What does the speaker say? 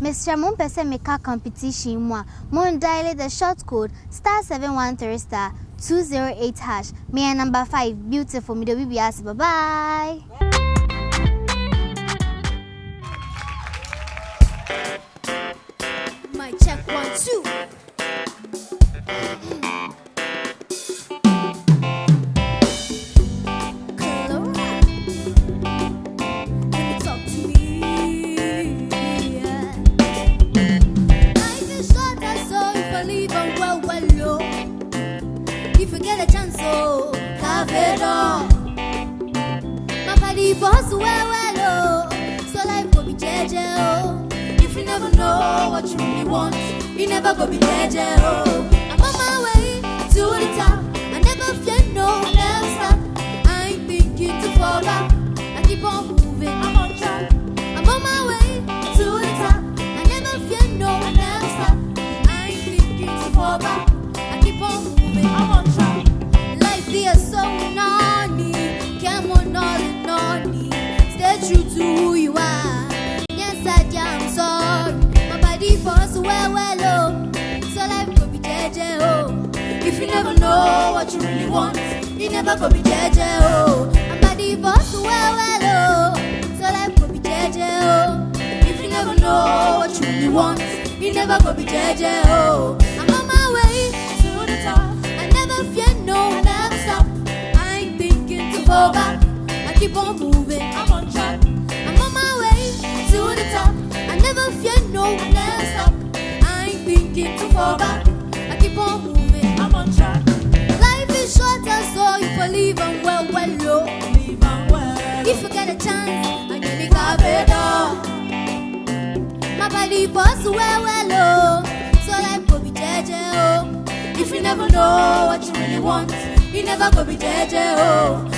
Mr. Mumpese Meka competition moi. Mon dial the short code *713 *208#. Me number 5 beautiful me the BBS. Bye bye. My check 1 2. Boss well, so life go be JJ, oh. If you never know what you really want, you never go be JJ, oh. I'm on my way to the top, I never fear no, never stop. I ain't thinking to fall back, I keep on moving, I'm on track. I'm on my way to the top, I never fear no, never stop. I ain't thinking to fall back, I keep on moving, I'm on track. Life is so naughty, come on all in all. Stay true to who you are. Yes, I am sorry. My body falls well, oh. So life go be JJ, oh. If you never know what you really want, you never go be JJ, oh. My body falls well, oh. So life go be JJ, oh. If you never know what you really want, you never go be JJ, oh. I'm on my way to the top. I never fear no, never stop. I ain't thinking to fall back. I keep on moving, I'm on track. I'm on my way to the top. I never fear no, never stop. I ain't thinking to fall back. I keep on moving, I'm on track. Life is short, so if I live and well, oh. Live and well. If you get a chance, I give me better. My body falls well, oh. So life go be JJ, oh. If you never know what you really want, you never go be JJ, oh.